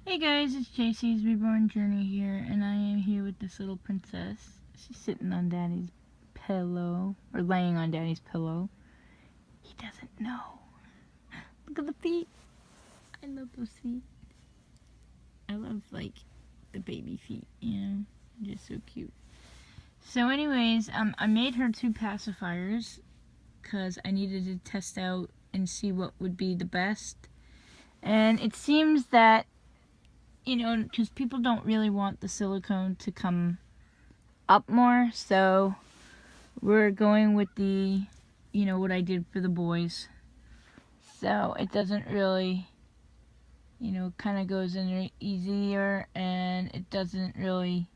Hey guys, it's JC's Reborn Journey here, and I am here with this little princess. She's sitting on Daddy's pillow, or laying on Daddy's pillow. He doesn't know. Look at the feet. I love those feet. I love, like, the baby feet, you know? Just so cute. So anyways, I made her 2 pacifiers, because I needed to test out and see what would be the best. And it seems that, you know, because people don't really want the silicone to come up more, so we're going with the, you know, what I did for the boys. So it doesn't really, you know, kind of goes in there easier, and it doesn't really,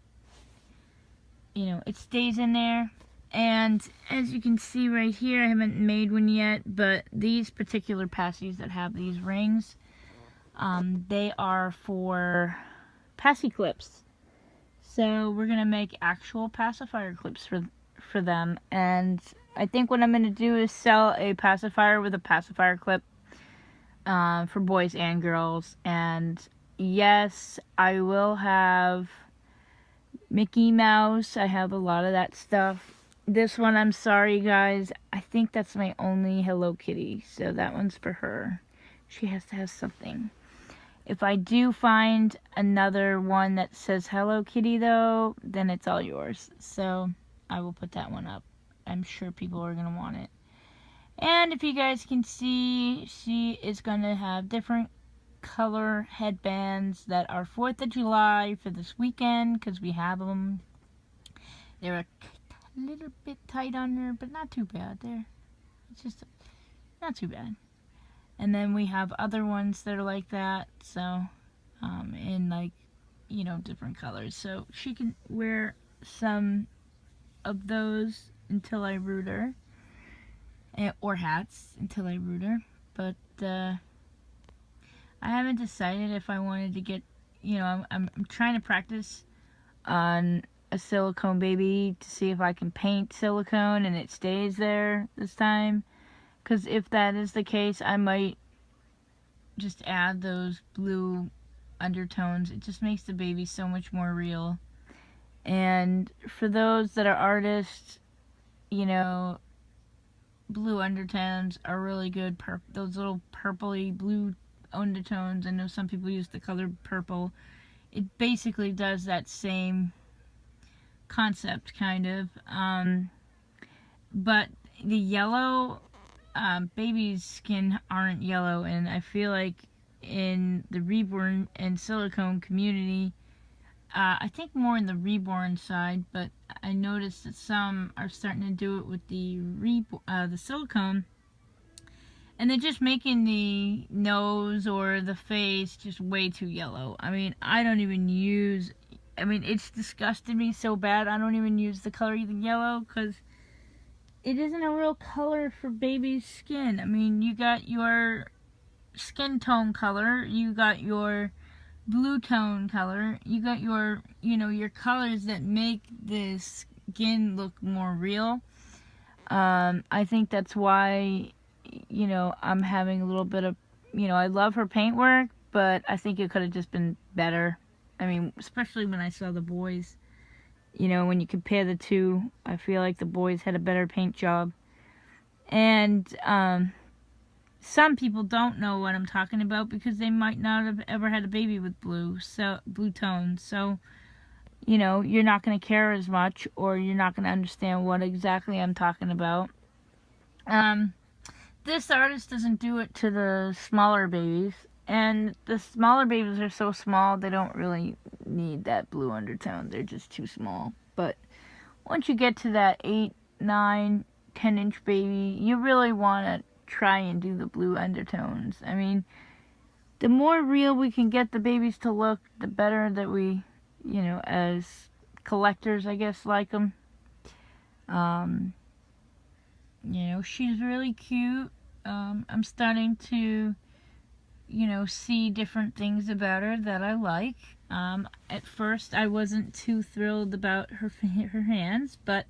you know, it stays in there. And as you can see right here, I haven't made one yet, but these particular passies that have these rings, they are for passy clips. So we're gonna make actual pacifier clips for them, and I think what I'm gonna do is sell a pacifier with a pacifier clip for boys and girls. And yes, I will have Mickey Mouse. I have a lot of that stuff. This one, I'm sorry guys, I think that's my only Hello Kitty, so that one's for her. She has to have something. If I do find another one that says Hello Kitty though, then it's all yours. So I will put that one up. I'm sure people are going to want it. And if you guys can see, she is going to have different color headbands that are 4th of July for this weekend, because we have them. They're a little bit tight on her, but not too bad. It's just not too bad. And then we have other ones that are like that, so in, like, you know, different colors. So she can wear some of those until I root her, or hats until I root her. But I haven't decided if I wanted to get, you know, I'm trying to practice on a silicone baby to see if I can paint silicone and it stays there this time. Because if that is the case, I might just add those blue undertones. It just makes the baby so much more real. And for those that are artists, you know, blue undertones are really good. Those little purpley blue undertones, I know some people use the color purple. It basically does that same concept, kind of. But the yellow, baby's skin aren't yellow, and I feel like in the reborn and silicone community, I think more in the reborn side, but I noticed that some are starting to do it with the silicone, and they're just making the nose or the face just way too yellow. I mean, it's disgusted me so bad, I don't even use the color yellow, because it isn't a real color for baby's skin. I mean, you got your skin tone color, you got your blue tone color, you got your, you know, your colors that make the skin look more real. I think that's why, you know, I'm having a little bit of, you know, I love her paintwork, but I think it could have just been better. I mean, especially when I saw the boys. You know, when you compare the two, I feel like the boys had a better paint job. And some people don't know what I'm talking about because they might not have ever had a baby with blue tones. So, you know, you're not going to care as much, or you're not going to understand what exactly I'm talking about. This artist doesn't do it to the smaller babies. And the smaller babies are so small, they don't really need that blue undertone. They're just too small. But once you get to that 8, 9, 10-inch baby, you really want to try and do the blue undertones. I mean, the more real we can get the babies to look, the better that we, you know, as collectors, I guess, like them. You know, she's really cute. I'm starting to, you know, see different things about her that I like. At first, I wasn't too thrilled about her hands, but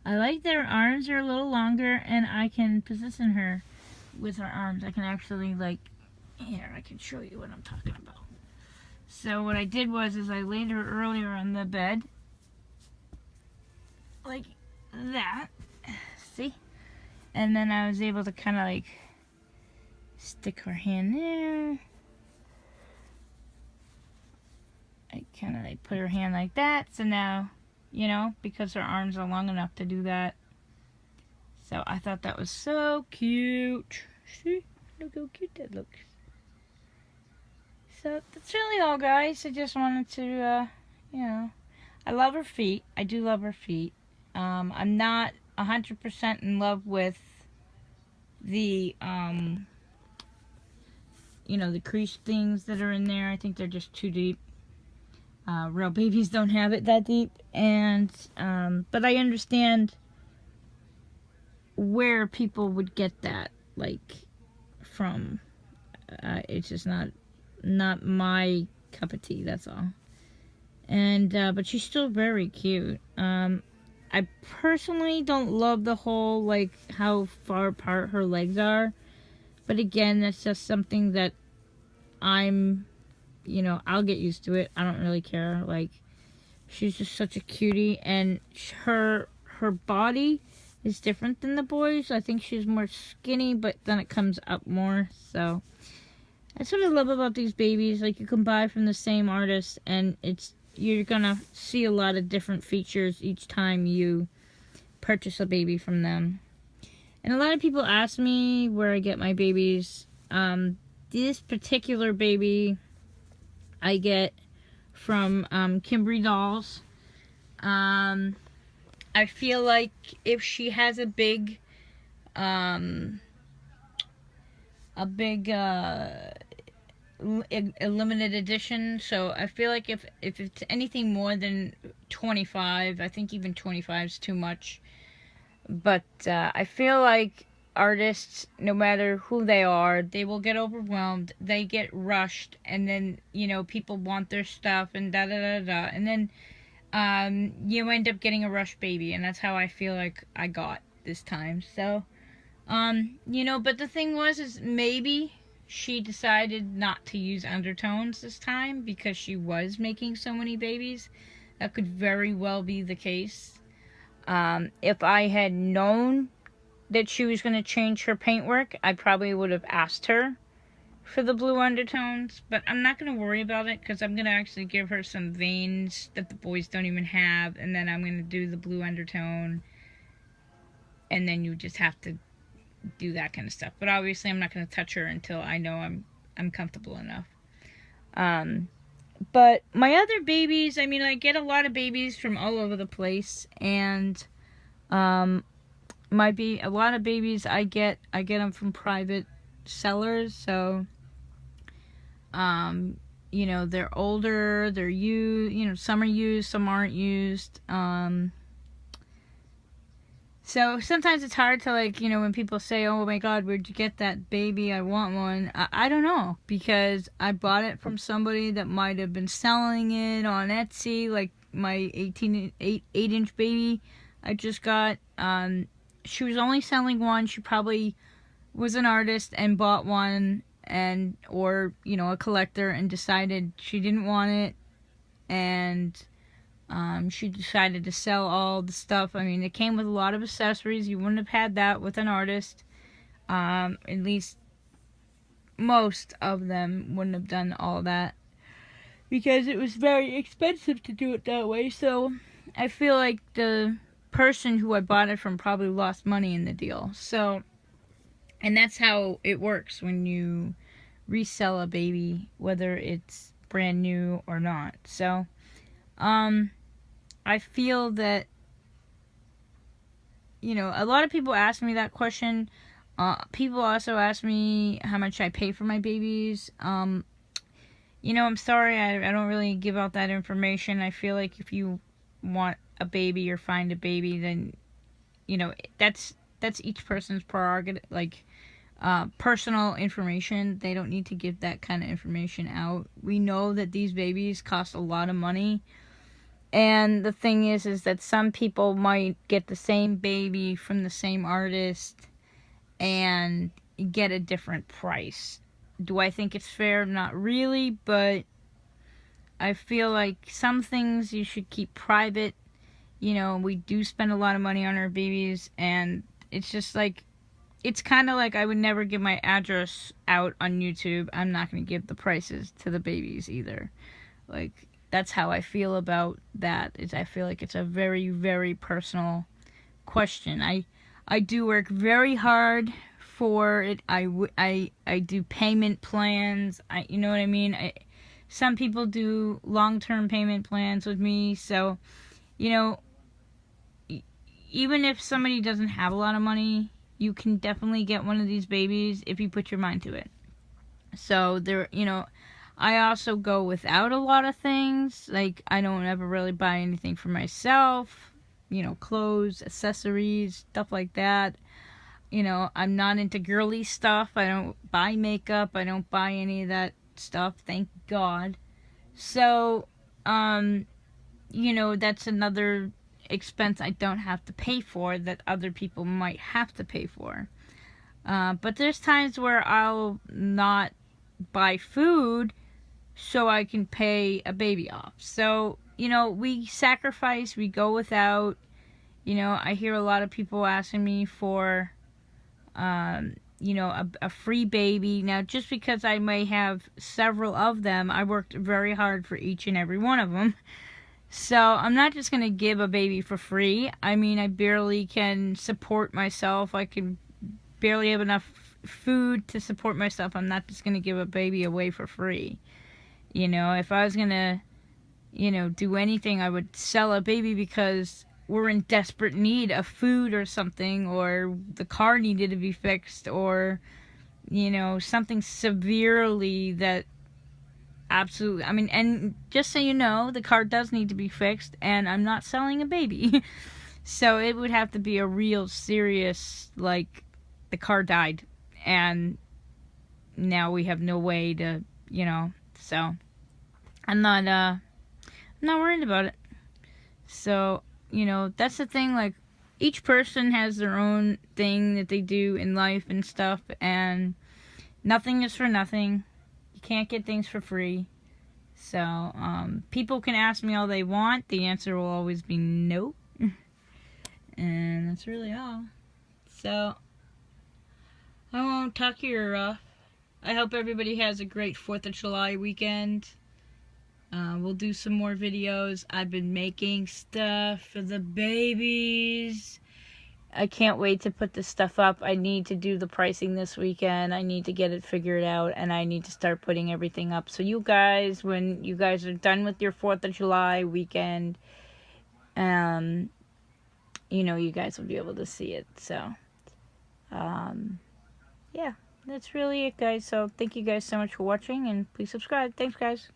I like that her arms are a little longer, and I can position her with her arms. I can actually, like, here, I can show you what I'm talking about. So what I did was I laid her earlier on the bed, like that, see? And then I was able to kind of like stick her hand there. I kind of like put her hand like that, so now, you know, because her arms are long enough to do that. So I thought that was so cute. See? Look how cute that looks. So that's really all, guys. I just wanted to, you know, I love her feet. I do love her feet. I'm not 100% in love with the, you know, the crease things that are in there. I think they're just too deep. Real babies don't have it that deep. And, but I understand where people would get that, like, from. It's just not my cup of tea, that's all. And but she's still very cute. I personally don't love the whole, like, how far apart her legs are, but again, that's just something that I'm, you know, I'll get used to it. I don't really care. Like, she's just such a cutie, and her body is different than the boys. I think she's more skinny, but then it comes up more. So that's what I love about these babies. Like, you can buy from the same artist, and you're gonna see a lot of different features each time you purchase a baby from them. And a lot of people ask me where I get my babies. This particular baby I get from Kimberly Dolls. I feel like if she has a big a limited edition, so I feel like if it's anything more than 25, I think even 25 is too much. But I feel like artists, no matter who they are, they will get overwhelmed, they get rushed, and then, you know, people want their stuff and da da da da, and then you end up getting a rush baby, and that's how I feel like I got this time. So you know, but the thing is maybe she decided not to use undertones this time because she was making so many babies. That could very well be the case. If I had known that she was going to change her paintwork, I probably would have asked her for the blue undertones, but I'm not going to worry about it because I'm going to actually give her some veins that the boys don't even have, and then I'm going to do the blue undertone, and then you just have to do that kind of stuff. But obviously I'm not going to touch her until I know I'm comfortable enough. But my other babies, I mean, I get a lot of babies from all over the place, and a lot of babies I get them from private sellers. So you know, they're older, they're used, you know, some are used, some aren't used. So sometimes it's hard to, like, you know, when people say, oh my god, where'd you get that baby? I want one. I don't know, because I bought it from somebody that might have been selling it on Etsy, like my 8-inch baby I just got. She was only selling one. She probably was an artist and bought one, or, you know, a collector, and decided she didn't want it, and she decided to sell all the stuff. I mean, it came with a lot of accessories. You wouldn't have had that with an artist. At least most of them wouldn't have done all that, because it was very expensive to do it that way. So I feel like the person who I bought it from probably lost money in the deal. So, and that's how it works when you resell a baby, whether it's brand new or not. So I feel that, you know, a lot of people ask me that question. People also ask me how much I pay for my babies. You know, I'm sorry, I don't really give out that information. I feel like if you want a baby or find a baby, then, you know, that's each person's prerogative, like, personal information. They don't need to give that kind of information out. We know that these babies cost a lot of money. And the thing is that some people might get the same baby from the same artist and get a different price. Do I think it's fair? Not really, but I feel like some things you should keep private. You know, we do spend a lot of money on our babies, and it's just like, it's kind of like I would never give my address out on YouTube. I'm not going to give the prices to the babies either. Like, that's how I feel about that. Is I feel like it's a very, very personal question. I do work very hard for it. I do payment plans. You know what I mean? Some people do long-term payment plans with me. So, you know, even if somebody doesn't have a lot of money, you can definitely get one of these babies if you put your mind to it. So there, you know, I also go without a lot of things. Like, I don't ever really buy anything for myself. You know, clothes, accessories, stuff like that. You know, I'm not into girly stuff. I don't buy makeup. I don't buy any of that stuff. Thank God. So, you know, that's another expense I don't have to pay for that other people might have to pay for. But there's times where I'll not buy food so I can pay a baby off. So, you know, we sacrifice, we go without. You know, I hear a lot of people asking me for, you know, a free baby. Now, just because I may have several of them, I worked very hard for each and every one of them. So, I'm not just going to give a baby for free. I mean, I barely can support myself. I can barely have enough food to support myself. I'm not just going to give a baby away for free. You know, if I was going to, you know, do anything, I would sell a baby because we're in desperate need of food or something, or the car needed to be fixed, or, you know, something severely that absolutely, I mean, and just so you know, the car does need to be fixed, and I'm not selling a baby. So it would have to be a real serious, like, the car died, and now we have no way to, you know, so I'm not worried about it. So, you know, that's the thing, like, each person has their own thing that they do in life and stuff, and nothing is for nothing. You can't get things for free. So, people can ask me all they want. The answer will always be no. And that's really all. So, I won't talk your ear off. I hope everybody has a great 4th of July weekend. We'll do some more videos. I've been making stuff for the babies. I can't wait to put this stuff up. I need to do the pricing this weekend. I need to get it figured out, and I need to start putting everything up. So you guys, when you guys are done with your 4th of July weekend, you know, you guys will be able to see it. So, yeah, that's really it, guys. So thank you guys so much for watching, and please subscribe. Thanks, guys.